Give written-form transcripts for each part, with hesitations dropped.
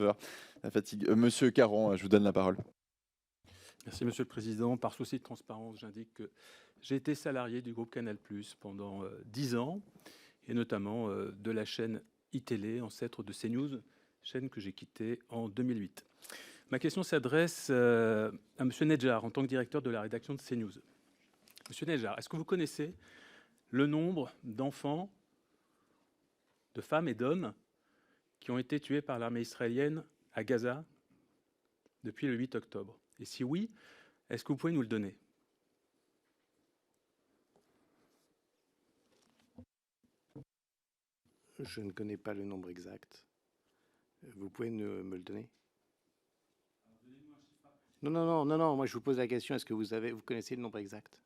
l'heure, la fatigue. Monsieur Caron, je vous donne la parole. Merci Monsieur le Président. Par souci de transparence, j'indique que j'ai été salarié du groupe Canal+ pendant 10 ans, et notamment de la chaîne iTélé, ancêtre de CNews, chaîne que j'ai quittée en 2008. Ma question s'adresse à Monsieur Nedjar, en tant que directeur de la rédaction de CNews. Monsieur Nedjar, est-ce que vous connaissez le nombre d'enfants, de femmes et d'hommes qui ont été tués par l'armée israélienne à Gaza depuis le 8 octobre? Et si oui, est-ce que vous pouvez nous le donner? Je ne connais pas le nombre exact. Vous pouvez me le donner? Non, moi je vous pose la question, est-ce que vous connaissez le nombre exact?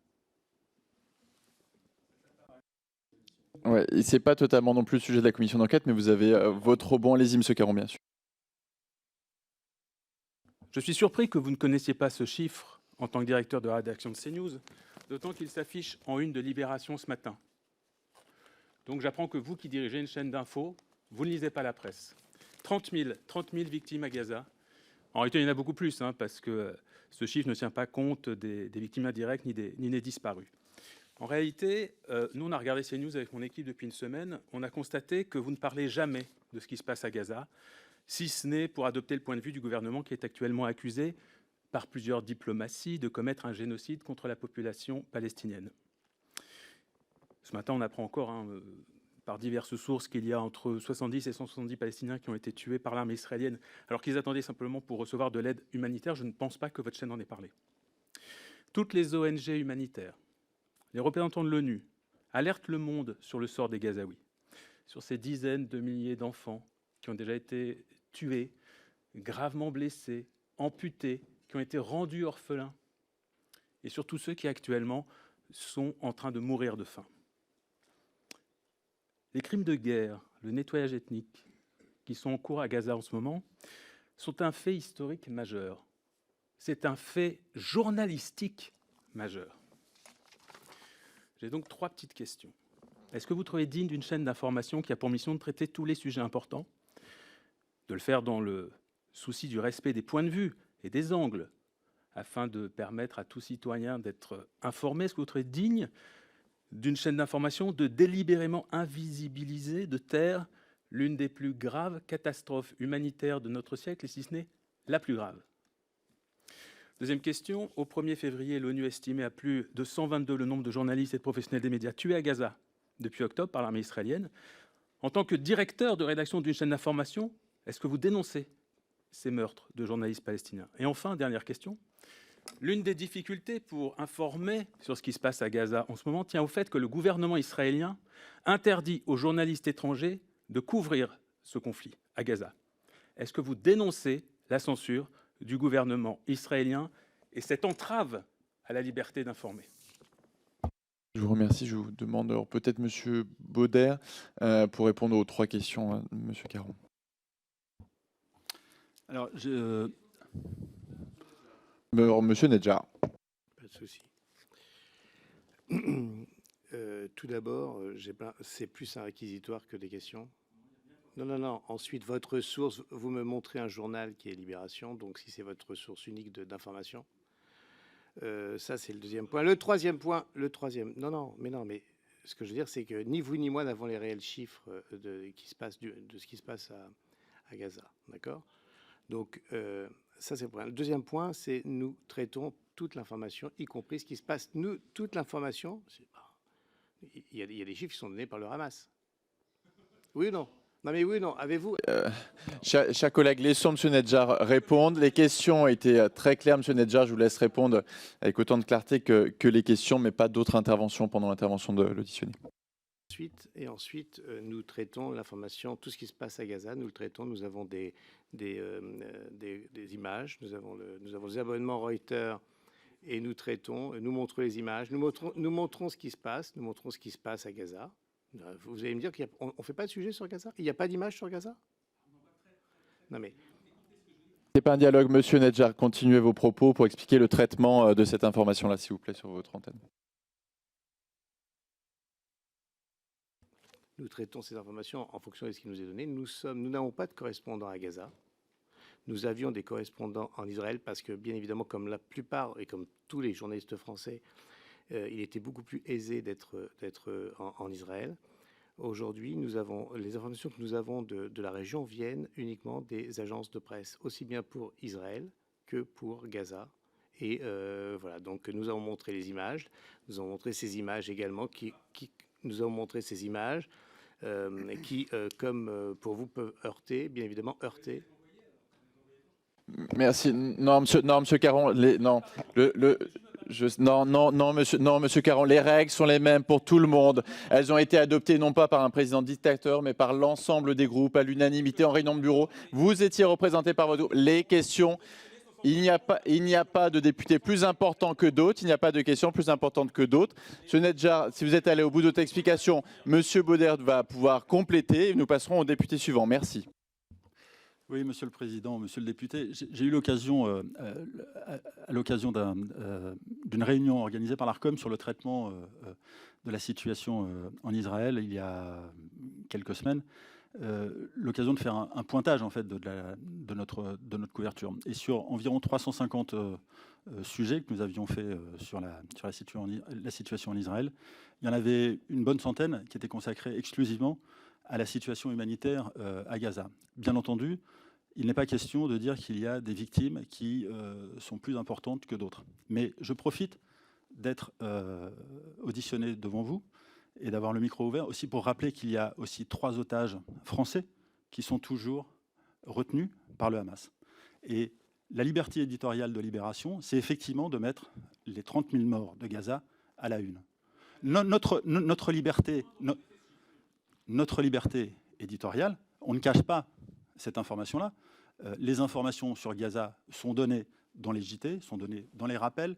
Ouais, et c'est pas totalement non plus le sujet de la commission d'enquête, mais vous avez votre rebond. Allez-y, Monsieur Caron, bien sûr. Je suis surpris que vous ne connaissiez pas ce chiffre en tant que directeur de la rédaction de CNews, d'autant qu'il s'affiche en une de Libération ce matin. Donc j'apprends que vous qui dirigez une chaîne d'infos, vous ne lisez pas la presse. 30 000 victimes à Gaza. En réalité, il y en a beaucoup plus, parce que ce chiffre ne tient pas compte des victimes indirectes ni des disparus. En réalité, nous, on a regardé CNews avec mon équipe depuis une semaine. On a constaté que vous ne parlez jamais de ce qui se passe à Gaza, si ce n'est pour adopter le point de vue du gouvernement qui est actuellement accusé par plusieurs diplomaties de commettre un génocide contre la population palestinienne. Ce matin, on apprend encore, par diverses sources, qu'il y a entre 70 et 170 Palestiniens qui ont été tués par l'armée israélienne, alors qu'ils attendaient simplement pour recevoir de l'aide humanitaire. Je ne pense pas que votre chaîne en ait parlé. Toutes les ONG humanitaires, les représentants de l'ONU, alertent le monde sur le sort des Gazaouis, sur ces dizaines de milliers d'enfants qui ont déjà été tués, gravement blessés, amputés, qui ont été rendus orphelins, et sur tous ceux qui actuellement sont en train de mourir de faim. Les crimes de guerre, le nettoyage ethnique, qui sont en cours à Gaza en ce moment, sont un fait historique majeur. C'est un fait journalistique majeur. J'ai donc 3 petites questions. Est-ce que vous trouvez digne d'une chaîne d'information qui a pour mission de traiter tous les sujets importants, de le faire dans le souci du respect des points de vue et des angles, afin de permettre à tout citoyen d'être informé? Est-ce que vous trouvez digne d'une chaîne d'information de délibérément invisibiliser, de taire l'une des plus graves catastrophes humanitaires de notre siècle, et si ce n'est la plus grave? Deuxième question, au 1er février, l'ONU estimait à plus de 122 le nombre de journalistes et de professionnels des médias tués à Gaza depuis octobre par l'armée israélienne. En tant que directeur de rédaction d'une chaîne d'information, est-ce que vous dénoncez ces meurtres de journalistes palestiniens? Et enfin, dernière question, l'une des difficultés pour informer sur ce qui se passe à Gaza en ce moment tient au fait que le gouvernement israélien interdit aux journalistes étrangers de couvrir ce conflit à Gaza. Est-ce que vous dénoncez la censure du gouvernement israélien et cette entrave à la liberté d'informer? Je vous remercie. Je vous demande peut-être Monsieur Bauder pour répondre aux 3 questions, Monsieur Caron. Alors, Monsieur Nedjar. Pas de souci. Tout d'abord, c'est plus un réquisitoire que des questions. Non. Ensuite, votre source, vous me montrez un journal qui est Libération, donc si c'est votre source unique d'information. Ça, c'est le deuxième point. Le troisième point, non, mais ce que je veux dire, c'est que ni vous ni moi n'avons les réels chiffres de ce qui se passe à Gaza, d'accord? Donc, ça, c'est le premier. Le deuxième point, c'est nous traitons toute l'information, y compris ce qui se passe. Nous, toute l'information, il y a des chiffres qui sont donnés par le Hamas. Oui ou non? Non, mais oui ou non? Avez-vous... Chers collègues, laissons M. Nedjar répondre. Les questions ont été très claires. M. Nedjar, je vous laisse répondre avec autant de clarté que les questions, mais pas d'autres interventions pendant l'intervention de l'auditionné. Ensuite, nous traitons l'information, tout ce qui se passe à Gaza, nous le traitons. Nous avons des images, nous avons les abonnements Reuters et nous montrons les images, nous montrons ce qui se passe, à Gaza. Vous allez me dire qu'on ne fait pas de sujet sur Gaza? Il n'y a pas d'image sur Gaza? Non mais... C'est pas un dialogue, Monsieur Nedjar. Continuez vos propos pour expliquer le traitement de cette information-là, s'il vous plaît, sur votre antenne. Nous traitons ces informations en fonction de ce qui nous est donné. Nous n'avons pas de correspondant à Gaza. Nous avions des correspondants en Israël parce que, bien évidemment, comme la plupart et comme tous les journalistes français, il était beaucoup plus aisé d'être en Israël. Aujourd'hui, les informations que nous avons de la région viennent uniquement des agences de presse, aussi bien pour Israël que pour Gaza. Et voilà, donc nous avons montré les images, nous avons montré ces images également, nous avons montré ces images qui, comme pour vous, peuvent heurter, bien évidemment heurter. Merci. Non, monsieur Caron, non, monsieur Caron, les règles sont les mêmes pour tout le monde. Elles ont été adoptées non pas par un président dictateur, mais par l'ensemble des groupes, à l'unanimité en réunion de bureau. Vous étiez représenté par votre groupe. Les questions, il n'y a pas de député plus important que d'autres, il n'y a pas de questions plus importantes que d'autres. Monsieur Nedjar, si vous êtes allé au bout de votre explication, monsieur Baudert va pouvoir compléter et nous passerons au député suivant. Merci. Oui, Monsieur le Président, Monsieur le député, j'ai eu l'occasion, à l'occasion d'une réunion organisée par l'ARCOM sur le traitement de la situation en Israël il y a quelques semaines, l'occasion de faire un pointage en fait de notre couverture. Et sur environ 350 sujets que nous avions fait sur la situation en Israël, il y en avait une bonne centaine qui étaient consacrés exclusivement à la situation humanitaire à Gaza. Bien entendu, il n'est pas question de dire qu'il y a des victimes qui sont plus importantes que d'autres. Mais je profite d'être auditionné devant vous et d'avoir le micro ouvert aussi pour rappeler qu'il y a aussi 3 otages français qui sont toujours retenus par le Hamas. Et la liberté éditoriale de Libération, c'est effectivement de mettre les 30 000 morts de Gaza à la une. Notre liberté éditoriale, on ne cache pas cette information-là. Les informations sur Gaza sont données dans les JT, sont données dans les rappels.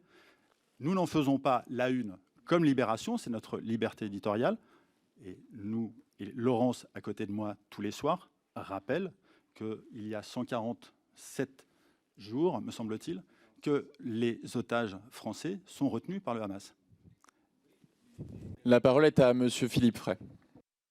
Nous n'en faisons pas la une comme Libération, c'est notre liberté éditoriale. Et nous, et Laurence à côté de moi tous les soirs, rappelle qu'il y a 147 jours, me semble-t-il, que les otages français sont retenus par le Hamas. La parole est à monsieur Philippe Frey.